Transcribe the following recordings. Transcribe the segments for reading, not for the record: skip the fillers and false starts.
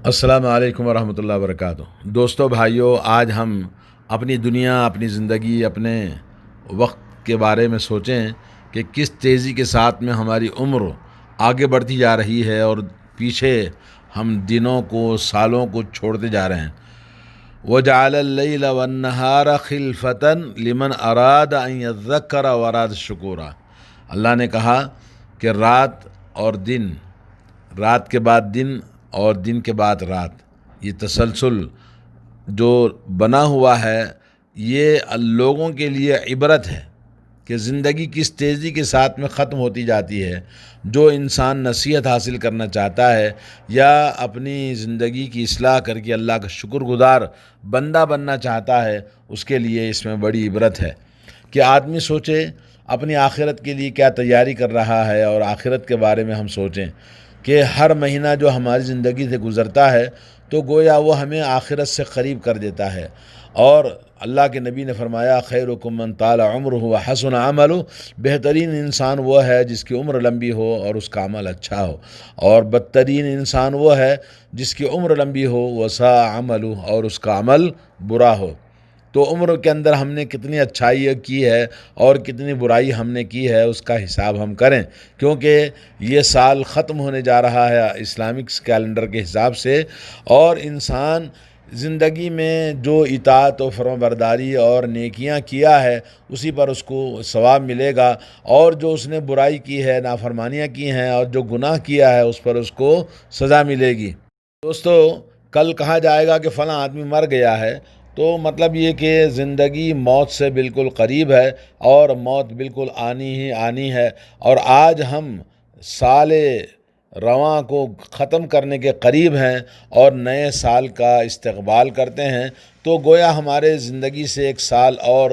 السلام علیکم ورحمۃ اللہ وبرکاتہ۔ دوستو بھائیوں، آج ہم اپنی دنیا، اپنی زندگی، اپنے وقت کے بارے میں سوچیں کہ کس تیزی کے ساتھ میں ہماری عمر آگے بڑھتی جا رہی ہے اور پیچھے ہم دنوں کو، سالوں کو چھوڑتے جا رہے ہیں۔ وَجَعَلَ اللَّيْلَ وَالنَّهَارَ خِلْفَةً لِمَنْ أَرَادَ أَنْ يَذَّكَّرَ وَأَرَادَ شُكُورًا۔ اللہ نے کہا کہ رات اور دن، رات کے بعد دن اور دن کے بعد رات، یہ تسلسل جو بنا ہوا ہے، یہ لوگوں کے لیے عبرت ہے کہ زندگی کس تیزی کے ساتھ میں ختم ہوتی جاتی ہے۔ جو انسان نصیحت حاصل کرنا چاہتا ہے یا اپنی زندگی کی اصلاح کر کے اللہ کا شکر گزار بندہ بننا چاہتا ہے، اس کے لیے اس میں بڑی عبرت ہے کہ آدمی سوچے اپنی آخرت کے لیے کیا تیاری کر رہا ہے، اور آخرت کے بارے میں ہم سوچیں کہ ہر مہینہ جو ہماری زندگی سے گزرتا ہے تو گویا وہ ہمیں آخرت سے قریب کر دیتا ہے۔ اور اللہ کے نبی نے فرمایا، خیرکم من طال عمرہ وحسن عملہ، بہترین انسان وہ ہے جس کی عمر لمبی ہو اور اس کا عمل اچھا ہو، اور بدترین انسان وہ ہے جس کی عمر لمبی ہو وساء عملہ، اور اس کا عمل برا ہو۔ تو عمر کے اندر ہم نے کتنی اچھائی کی ہے اور کتنی برائی ہم نے کی ہے، اس کا حساب ہم کریں، کیونکہ یہ سال ختم ہونے جا رہا ہے اسلامک کیلنڈر کے حساب سے، اور انسان زندگی میں جو اطاعت و فرمانبرداری اور نیکیاں کیا ہے اسی پر اس کو ثواب ملے گا، اور جو اس نے برائی کی ہے، نافرمانیاں کی ہیں اور جو گناہ کیا ہے اس پر اس کو سزا ملے گی۔ دوستو، کل کہا جائے گا کہ فلاں آدمی مر گیا ہے، تو مطلب یہ کہ زندگی موت سے بالکل قریب ہے اور موت بالکل آنی ہی آنی ہے، اور آج ہم سال رواں کو ختم کرنے کے قریب ہیں اور نئے سال کا استقبال کرتے ہیں، تو گویا ہمارے زندگی سے ایک سال اور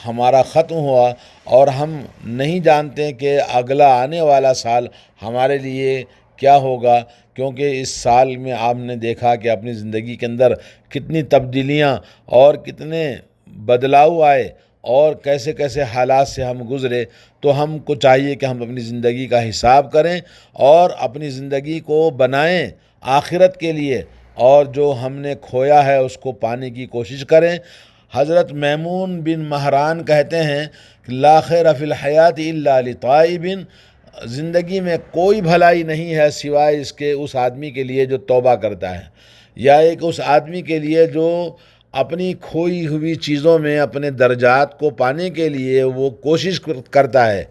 ہمارا ختم ہوا، اور ہم نہیں جانتے کہ اگلا آنے والا سال ہمارے لیے کیا ہوگا، کیونکہ اس سال میں آپ نے دیکھا کہ اپنی زندگی کے اندر کتنی تبدیلیاں اور کتنے بدلاؤ آئے اور کیسے کیسے حالات سے ہم گزرے۔ تو ہم کو چاہیے کہ ہم اپنی زندگی کا حساب کریں اور اپنی زندگی کو بنائیں آخرت کے لیے، اور جو ہم نے کھویا ہے اس کو پانے کی کوشش کریں۔ حضرت میمون بن مہران کہتے ہیں کہ لا خیر فی الحیات الا لطائب، زندگی میں کوئی بھلائی نہیں ہے سوائے اس کے اس آدمی کے لیے جو توبہ کرتا ہے، یا ایک اس آدمی کے لیے جو اپنی کھوئی ہوئی چیزوں میں اپنے درجات کو پانے کے لیے وہ کوشش کرتا ہے۔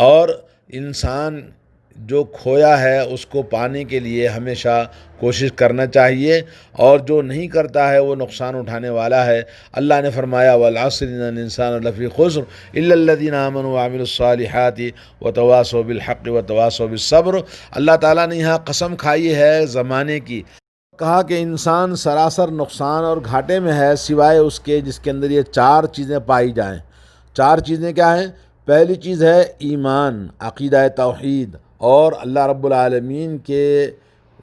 اور انسان جو کھویا ہے اس کو پانے کے لیے ہمیشہ کوشش کرنا چاہیے، اور جو نہیں کرتا ہے وہ نقصان اٹھانے والا ہے۔ اللہ نے فرمایا والعصر ان الانسان لفی خسر الا الذین آمنوا وعملوا الصالحات وتواصوا بالحق وتواصوا بالصبر۔ اللہ تعالیٰ نے یہاں قسم کھائی ہے زمانے کی، کہا کہ انسان سراسر نقصان اور گھاٹے میں ہے سوائے اس کے جس کے اندر یہ چار چیزیں پائی جائیں۔ چار چیزیں کیا ہیں؟ پہلی چیز ہے ایمان، عقیدہ توحید، اور اللہ رب العالمین کے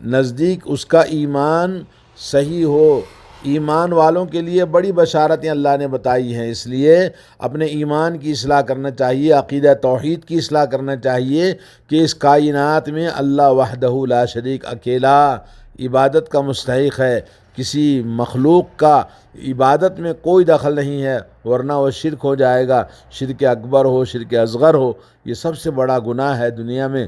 نزدیک اس کا ایمان صحیح ہو۔ ایمان والوں کے لیے بڑی بشارتیں اللہ نے بتائی ہیں، اس لیے اپنے ایمان کی اصلاح کرنا چاہیے، عقیدہ توحید کی اصلاح کرنا چاہیے کہ اس کائنات میں اللہ وحدہ لا شریک، اکیلا عبادت کا مستحق ہے، کسی مخلوق کا عبادت میں کوئی دخل نہیں ہے، ورنہ وہ شرک ہو جائے گا، شرک اکبر ہو، شرک اصغر ہو۔ یہ سب سے بڑا گناہ ہے دنیا میں،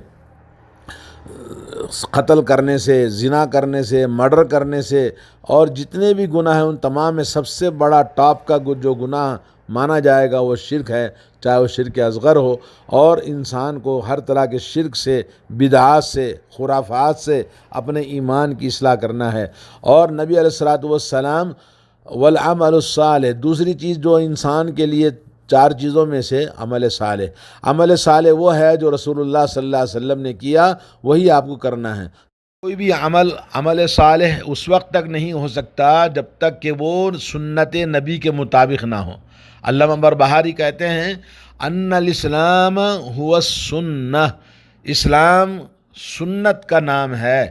قتل کرنے سے، زنا کرنے سے، مرڈر کرنے سے، اور جتنے بھی گناہ ہیں ان تمام میں سب سے بڑا ٹاپ کا جو گناہ مانا جائے گا وہ شرک ہے، چاہے وہ شرک اصغر ہو۔ اور انسان کو ہر طرح کے شرک سے، بدعات سے، خرافات سے اپنے ایمان کی اصلاح کرنا ہے۔ اور نبی علیہ الصلوۃ والسلام والعمل الصالح، دوسری چیز جو انسان کے لیے چار چیزوں میں سے عمل صالح، عمل صالح وہ ہے جو رسول اللہ صلی اللہ علیہ وسلم نے کیا، وہی آپ کو کرنا ہے۔ کوئی بھی عمل صالح اس وقت تک نہیں ہو سکتا جب تک کہ وہ سنت نبی کے مطابق نہ ہو۔ علامہ بربہاری کہتے ہیں ان الاسلام هو السنہ، اسلام سنت کا نام ہے،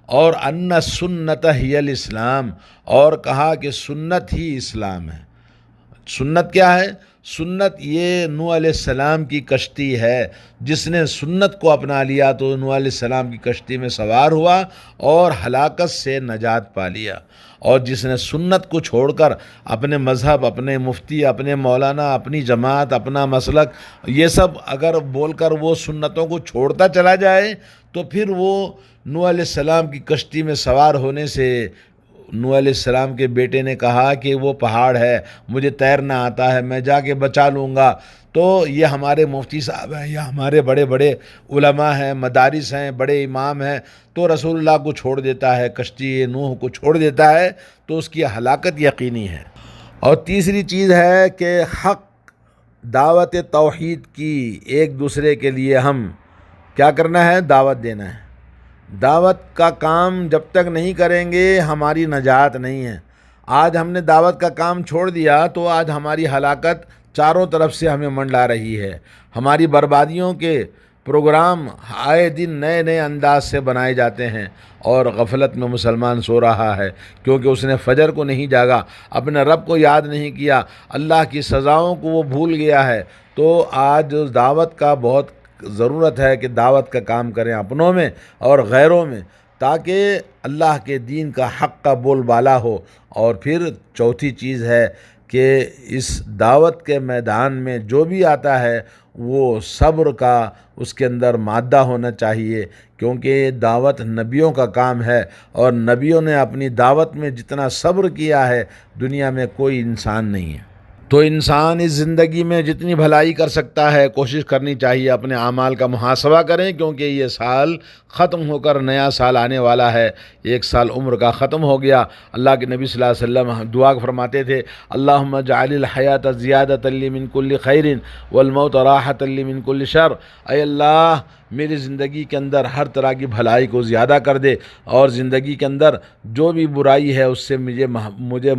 اور ان سنت ہی الاسلام، اور کہا کہ سنت ہی اسلام ہے۔ سنت کیا ہے؟ سنت یہ نوح علیہ السلام کی کشتی ہے۔ جس نے سنت کو اپنا لیا تو نوح علیہ السلام کی کشتی میں سوار ہوا اور ہلاکت سے نجات پا لیا، اور جس نے سنت کو چھوڑ کر اپنے مذہب، اپنے مفتی، اپنے مولانا، اپنی جماعت، اپنا مسلک، یہ سب اگر بول کر وہ سنتوں کو چھوڑتا چلا جائے تو پھر وہ نوح علیہ السلام کی کشتی میں سوار ہونے سے، نوح علیہ السلام کے بیٹے نے کہا کہ وہ پہاڑ ہے، مجھے تیرنا آتا ہے، میں جا کے بچا لوں گا، تو یہ ہمارے مفتی صاحب ہیں یا ہمارے بڑے بڑے علماء ہیں، مدارس ہیں، بڑے امام ہیں، تو رسول اللہ کو چھوڑ دیتا ہے، کشتی نوح کو چھوڑ دیتا ہے تو اس کی ہلاکت یقینی ہے۔ اور تیسری چیز ہے کہ حق دعوت توحید کی، ایک دوسرے کے لیے ہم کیا کرنا ہے؟ دعوت دینا ہے۔ دعوت کا کام جب تک نہیں کریں گے ہماری نجات نہیں ہے۔ آج ہم نے دعوت کا کام چھوڑ دیا تو آج ہماری ہلاکت چاروں طرف سے ہمیں منڈلا رہی ہے۔ ہماری بربادیوں کے پروگرام آئے دن نئے نئے انداز سے بنائے جاتے ہیں، اور غفلت میں مسلمان سو رہا ہے کیونکہ اس نے فجر کو نہیں جاگا، اپنے رب کو یاد نہیں کیا، اللہ کی سزاؤں کو وہ بھول گیا ہے۔ تو آج دعوت کا بہت ضرورت ہے کہ دعوت کا کام کریں اپنوں میں اور غیروں میں، تاکہ اللہ کے دین کا حق کا بول بالا ہو۔ اور پھر چوتھی چیز ہے کہ اس دعوت کے میدان میں جو بھی آتا ہے وہ صبر کا اس کے اندر مادہ ہونا چاہیے، کیونکہ دعوت نبیوں کا کام ہے، اور نبیوں نے اپنی دعوت میں جتنا صبر کیا ہے دنیا میں کوئی انسان نہیں ہے۔ تو انسان اس زندگی میں جتنی بھلائی کر سکتا ہے کوشش کرنی چاہیے، اپنے اعمال کا محاسبہ کریں، کیونکہ یہ سال ختم ہو کر نیا سال آنے والا ہے۔ ایک سال عمر کا ختم ہو گیا۔ اللہ کے نبی صلی اللہ علیہ وسلم دعا فرماتے تھے، اللہم اجعل الحیات زیادۃ لی من کل خیر والموت راحۃ لی من کل شر۔ اے اللہ میری زندگی کے اندر ہر طرح کی بھلائی کو زیادہ کر دے، اور زندگی کے اندر جو بھی برائی ہے اس سے مجھے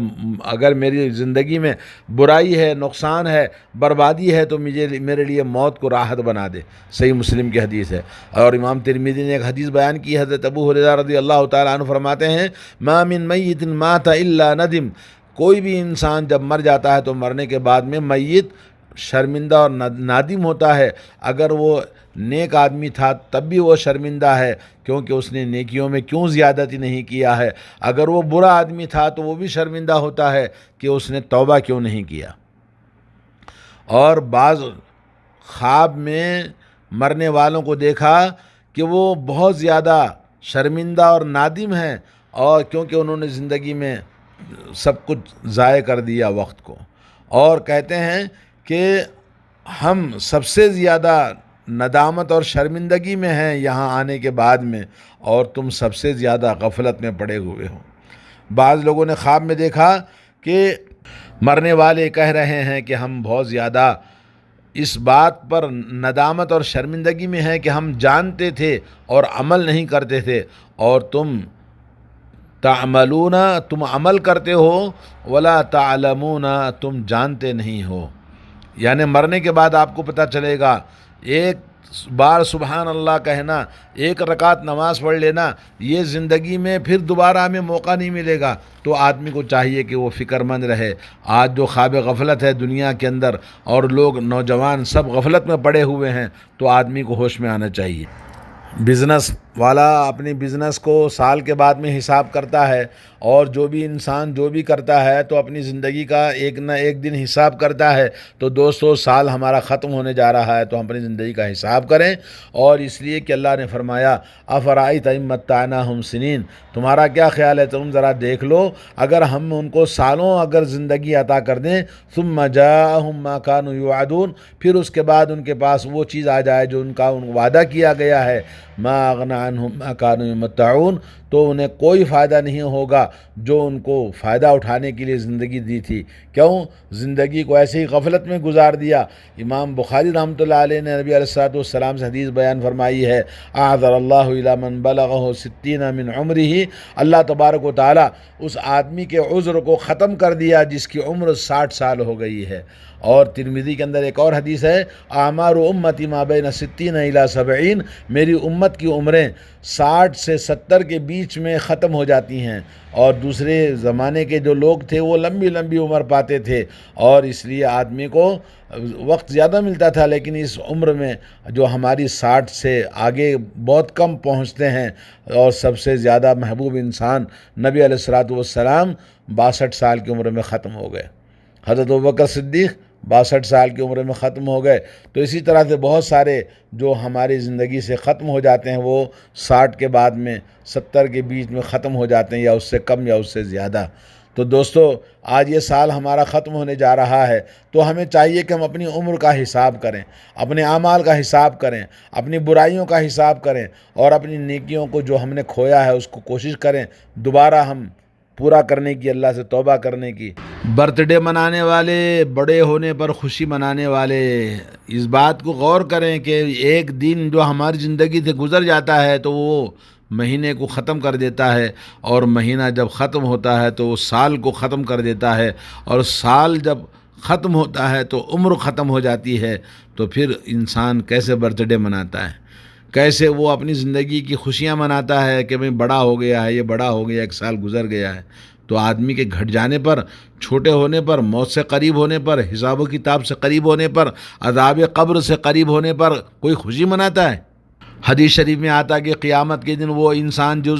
اگر میری زندگی میں برائی ہے، نقصان ہے، بربادی ہے تو میرے لیے موت کو راحت بنا دے۔ صحیح مسلم کی حدیث ہے۔ اور امام ترمذی نے ایک حدیث بیان کی، حضرت ابو ہریرہ رضی اللہ تعالیٰ عنہ فرماتے ہیں، ما من میت مات الا ندم۔ کوئی بھی انسان جب مر جاتا ہے تو مرنے کے بعد میں میت شرمندہ اور نادم ہوتا ہے۔ اگر وہ نیک آدمی تھا تب بھی وہ شرمندہ ہے کیونکہ اس نے نیکیوں میں کیوں زیادتی نہیں کیا ہے۔ اگر وہ برا آدمی تھا تو وہ بھی شرمندہ ہوتا ہے کہ اس نے توبہ کیوں نہیں کیا۔ اور بعض خواب میں مرنے والوں کو دیکھا کہ وہ بہت زیادہ شرمندہ اور نادم ہیں، اور کیونکہ انہوں نے زندگی میں سب کچھ ضائع کر دیا وقت کو، اور کہتے ہیں کہ ہم سب سے زیادہ ندامت اور شرمندگی میں ہیں یہاں آنے کے بعد میں، اور تم سب سے زیادہ غفلت میں پڑے ہوئے ہو۔ بعض لوگوں نے خواب میں دیکھا کہ مرنے والے کہہ رہے ہیں کہ ہم بہت زیادہ اس بات پر ندامت اور شرمندگی میں ہیں کہ ہم جانتے تھے اور عمل نہیں کرتے تھے، اور تم تعملون، تم عمل کرتے ہو، ولا تعلمون، تم جانتے نہیں ہو۔ یعنی مرنے کے بعد آپ کو پتہ چلے گا۔ ایک بار سبحان اللہ کہنا، ایک رکعت نماز پڑھ لینا، یہ زندگی میں پھر دوبارہ ہمیں موقع نہیں ملے گا۔ تو آدمی کو چاہیے کہ وہ فکر مند رہے۔ آج جو خواب غفلت ہے دنیا کے اندر، اور لوگ نوجوان سب غفلت میں پڑے ہوئے ہیں، تو آدمی کو ہوش میں آنا چاہیے۔ بزنس والا اپنی بزنس کو سال کے بعد میں حساب کرتا ہے، اور جو بھی انسان جو بھی کرتا ہے تو اپنی زندگی کا ایک نہ ایک دن حساب کرتا ہے۔ تو دوستو سال ہمارا ختم ہونے جا رہا ہے، تو ہم اپنی زندگی کا حساب کریں، اور اس لیے کہ اللہ نے فرمایا افرأیت ان متعناہم سنین، تمہارا کیا خیال ہے، تم ذرا دیکھ لو، اگر ہم ان کو سالوں اگر زندگی عطا کر دیں، ثم جاءہم ما کانوا یوعدون، پھر اس کے بعد ان کے پاس وہ چیز آ جائے جو ان کا وعدہ کیا گیا ہے، ما اغنی عنہم ما کانوا یمتعون، تو انہیں کوئی فائدہ نہیں ہوگا جو ان کو فائدہ اٹھانے کے لیے زندگی دی تھی۔ کیوں؟ زندگی کو ایسے ہی غفلت میں گزار دیا۔ امام بخاری رحمۃ اللہ علیہ نے نبی علیہ الصلوۃ والسلام سے حدیث بیان فرمائی ہے، اعذر اللہ الی من بلغہ 60 من عمرہ، اللہ تبارک و تعالیٰ اس آدمی کے عذر کو ختم کر دیا جس کی عمر 60 سال ہو گئی ہے۔ اور ترمذی کے اندر ایک اور حدیث ہے، اعمار امتی ما بین 60 الی 70، میری امت کی عمریں 60 سے 70 کے بیچ میں ختم ہو جاتی ہیں، اور دوسرے زمانے کے جو لوگ تھے وہ لمبی لمبی عمر پاتے تھے، اور اس لیے آدمی کو وقت زیادہ ملتا تھا، لیکن اس عمر میں جو ہماری 60 سے آگے بہت کم پہنچتے ہیں، اور سب سے زیادہ محبوب انسان نبی علیہ الصلوۃ والسلام 62 سال کی عمر میں ختم ہو گئے، حضرت ابوبکر صدیق 62 سال کی عمر میں ختم ہو گئے۔ تو اسی طرح سے بہت سارے جو ہماری زندگی سے ختم ہو جاتے ہیں وہ 60 کے بعد میں 70 کے بیچ میں ختم ہو جاتے ہیں، یا اس سے کم یا اس سے زیادہ۔ تو دوستو، آج یہ سال ہمارا ختم ہونے جا رہا ہے، تو ہمیں چاہیے کہ ہم اپنی عمر کا حساب کریں، اپنے اعمال کا حساب کریں، اپنی برائیوں کا حساب کریں، اور اپنی نیکیوں کو جو ہم نے کھویا ہے اس کو کوشش کریں دوبارہ ہم پورا کرنے کی، اللہ سے توبہ کرنے کی۔ برتھ ڈے منانے والے، بڑے ہونے پر خوشی منانے والے اس بات کو غور کریں کہ ایک دن جو ہماری زندگی سے گزر جاتا ہے تو وہ مہینے کو ختم کر دیتا ہے، اور مہینہ جب ختم ہوتا ہے تو وہ سال کو ختم کر دیتا ہے، اور سال جب ختم ہوتا ہے تو عمر ختم ہو جاتی ہے۔ تو پھر انسان کیسے برتھ ڈے مناتا ہے، کیسے وہ اپنی زندگی کی خوشیاں مناتا ہے کہ میں بڑا ہو گیا ہے، یہ بڑا ہو گیا، ایک سال گزر گیا ہے۔ تو آدمی کے گھٹ جانے پر، چھوٹے ہونے پر، موت سے قریب ہونے پر، حساب و کتاب سے قریب ہونے پر، عذاب قبر سے قریب ہونے پر کوئی خوشی مناتا ہے؟ حدیث شریف میں آتا کہ قیامت کے دن وہ انسان جو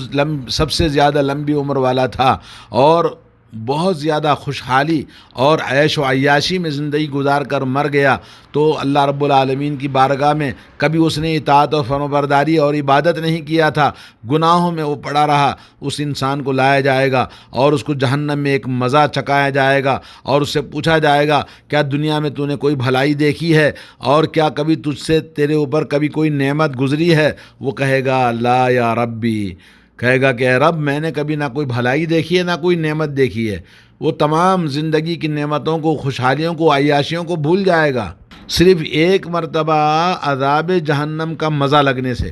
سب سے زیادہ لمبی عمر والا تھا اور بہت زیادہ خوشحالی اور عیش و عیاشی میں زندگی گزار کر مر گیا، تو اللہ رب العالمین کی بارگاہ میں کبھی اس نے اطاعت و فرمانبرداری اور عبادت نہیں کیا تھا، گناہوں میں وہ پڑا رہا، اس انسان کو لایا جائے گا اور اس کو جہنم میں ایک مزہ چکایا جائے گا، اور اس سے پوچھا جائے گا کیا دنیا میں تو نے کوئی بھلائی دیکھی ہے، اور کیا کبھی تجھ سے تیرے اوپر کبھی کوئی نعمت گزری ہے؟ وہ کہے گا لا یا ربی، کہے گا کہ اے رب، میں نے کبھی نہ کوئی بھلائی دیکھی ہے نہ کوئی نعمت دیکھی ہے۔ وہ تمام زندگی کی نعمتوں کو، خوشحالیوں کو، عیاشیوں کو بھول جائے گا، صرف ایک مرتبہ عذاب جہنم کا مزہ لگنے سے۔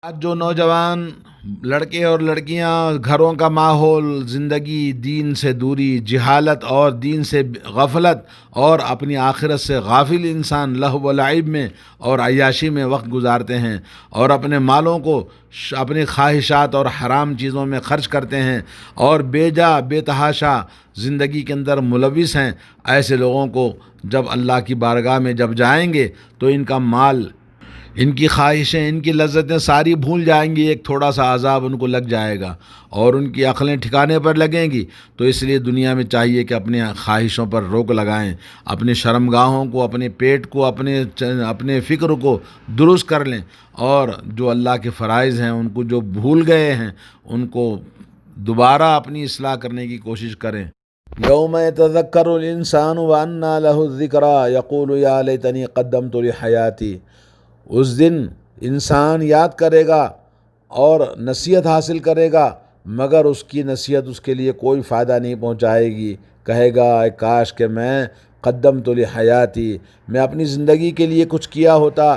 آج جو نوجوان لڑکے اور لڑکیاں، گھروں کا ماحول، زندگی، دین سے دوری، جہالت اور دین سے غفلت، اور اپنی آخرت سے غافل انسان لہو و لعب میں اور عیاشی میں وقت گزارتے ہیں، اور اپنے مالوں کو اپنی خواہشات اور حرام چیزوں میں خرچ کرتے ہیں، اور بے جا بے تحاشا زندگی کے اندر ملوث ہیں۔ ایسے لوگوں کو جب اللہ کی بارگاہ میں جب جائیں گے تو ان کا مال، ان کی خواہشیں، ان کی لذتیں ساری بھول جائیں گی، ایک تھوڑا سا عذاب ان کو لگ جائے گا اور ان کی عقلیں ٹھکانے پر لگیں گی۔ تو اس لیے دنیا میں چاہیے کہ اپنی خواہشوں پر روک لگائیں، اپنی شرمگاہوں کو، اپنے پیٹ کو، اپنے فکر کو درست کر لیں، اور جو اللہ کے فرائض ہیں ان کو جو بھول گئے ہیں ان کو دوبارہ اپنی اصلاح کرنے کی کوشش کریں۔ یوم یتذکر الانسان وانى له الذکری یقول یا لیتنی قدمت لحیاتی۔ اس دن انسان یاد کرے گا اور نصیحت حاصل کرے گا، مگر اس کی نصیحت اس کے لیے کوئی فائدہ نہیں پہنچائے گی۔ کہے گا اے کاش کہ میں قدمت لحیاتی، میں اپنی زندگی کے لیے کچھ کیا ہوتا۔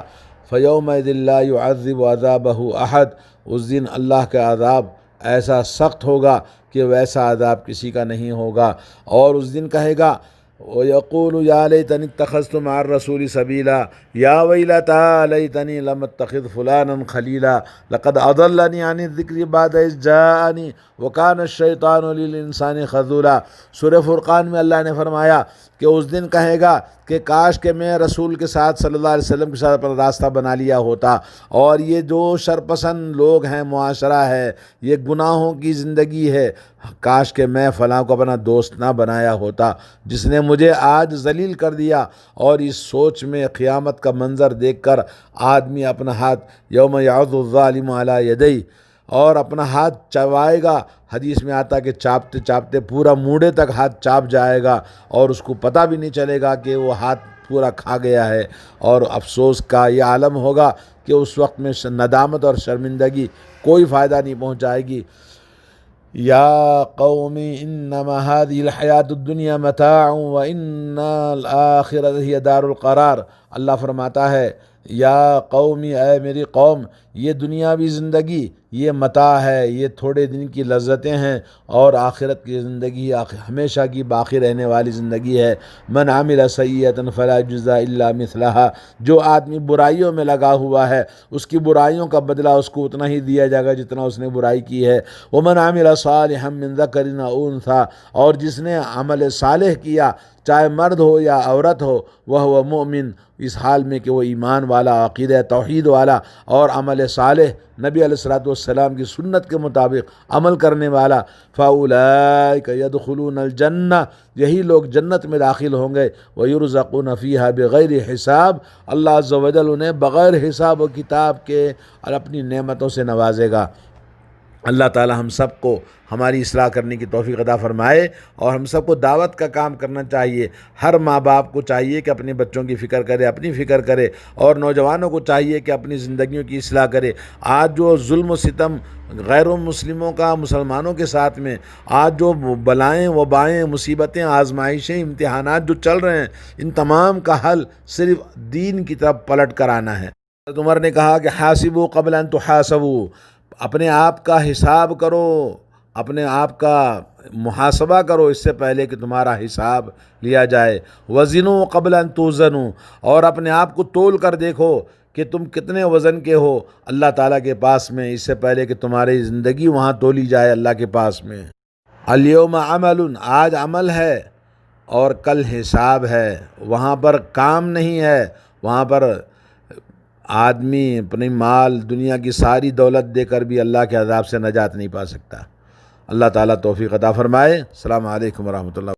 فیومئذ لا یعذب عذابہ احد، اس دن اللہ کا عذاب ایسا سخت ہوگا کہ ویسا عذاب کسی کا نہیں ہوگا۔ اور اس دن کہے گا وَيَقُولُ يَا لَيْتَنِي اتَّخَذْتُ مَعَ الرَّسُولِ سَبِيلًا يَا وَيْلَتَىٰ لَيْتَنِي لَمْ أَتَّخِذْ فُلَانًا خَلِيلًا لَقَدْ أَضَلَّنِي عَنِ الذِّكْرِ بَعْدَ إِذْ جَاءَنِي وَكَانَ الشَّيْطَانُ لِلْإِنسَانِ خَذُولًا۔ سورہ فرقان میں اللہ نے فرمایا کہ اس دن کہے گا کہ کاش کہ میں رسول کے ساتھ صلی اللہ علیہ وسلم کے ساتھ اپنا راستہ بنا لیا ہوتا، اور یہ جو شرپسند لوگ ہیں، معاشرہ ہے، یہ گناہوں کی زندگی ہے، کاش کہ میں فلاں کو اپنا دوست نہ بنایا ہوتا جس نے مجھے آج ذلیل کر دیا۔ اور اس سوچ میں قیامت کا منظر دیکھ کر آدمی اپنا ہاتھ، یوم یعض الظالم علی یدیہ، اور اپنا ہاتھ چبائے گا۔ حدیث میں آتا کہ چاپتے چاپتے پورا موڑے تک ہاتھ چاپ جائے گا، اور اس کو پتہ بھی نہیں چلے گا کہ وہ ہاتھ پورا کھا گیا ہے۔ اور افسوس کا یہ عالم ہوگا کہ اس وقت میں ندامت اور شرمندگی کوئی فائدہ نہیں پہنچائے گی۔ یا قوم انما هذه الحیات الدنیا متاع وان الآخرۃ ہی دار القرار۔ اللہ فرماتا ہے یا قومی، اے میری قوم، یہ دنیاوی زندگی یہ متاع ہے، یہ تھوڑے دن کی لذتیں ہیں، اور آخرت کی زندگی ہمیشہ کی باقی رہنے والی زندگی ہے۔ من عمل سیئۃ فلا یجزی الا مثلھا، جو آدمی برائیوں میں لگا ہوا ہے اس کی برائیوں کا بدلہ اس کو اتنا ہی دیا جائے گا جتنا اس نے برائی کی ہے۔ ومن عمل صالحا من ذکر او انثی، اور جس نے عمل صالح کیا چاہے مرد ہو یا عورت ہو، وہ مومن، اس حال میں کہ وہ ایمان والا، عقیدہ توحید والا اور عمل صالح نبی علیہ الصلوۃ والسلام کی سنت کے مطابق عمل کرنے والا، فاولئک یدخلون الجنہ، یہی لوگ جنت میں داخل ہوں گے، ویرزقون فیہا بغیر حساب، اللہ عز و جل انہیں بغیر حساب و کتاب کے اور اپنی نعمتوں سے نوازے گا۔ اللہ تعالی ہم سب کو ہماری اصلاح کرنے کی توفیق عطا فرمائے، اور ہم سب کو دعوت کا کام کرنا چاہیے۔ ہر ماں باپ کو چاہیے کہ اپنے بچوں کی فکر کرے، اپنی فکر کرے، اور نوجوانوں کو چاہیے کہ اپنی زندگیوں کی اصلاح کرے۔ آج جو ظلم و ستم غیر مسلموں کا مسلمانوں کے ساتھ میں، آج جو بلائیں وبائیں، مصیبتیں، آزمائشیں، امتحانات جو چل رہے ہیں، ان تمام کا حل صرف دین کی طرف پلٹ کر آنا ہے۔ حضرت عمر نے کہا کہ حاسبوا قبل ان تحاسبوا، اپنے آپ کا حساب کرو، اپنے آپ کا محاسبہ کرو اس سے پہلے کہ تمہارا حساب لیا جائے۔ وزنوا قبل ان توزنوا، اور اپنے آپ کو تول کر دیکھو کہ تم کتنے وزن کے ہو اللہ تعالیٰ کے پاس میں، اس سے پہلے کہ تمہاری زندگی وہاں تولی جائے اللہ کے پاس میں۔ الیوم عمل، آج عمل ہے اور کل حساب ہے، وہاں پر کام نہیں ہے، وہاں پر آدمی اپنی مال دنیا کی ساری دولت دے کر بھی اللہ کے عذاب سے نجات نہیں پا سکتا۔ اللہ تعالیٰ توفیق عطا فرمائے۔ السلام علیکم ورحمۃ اللہ۔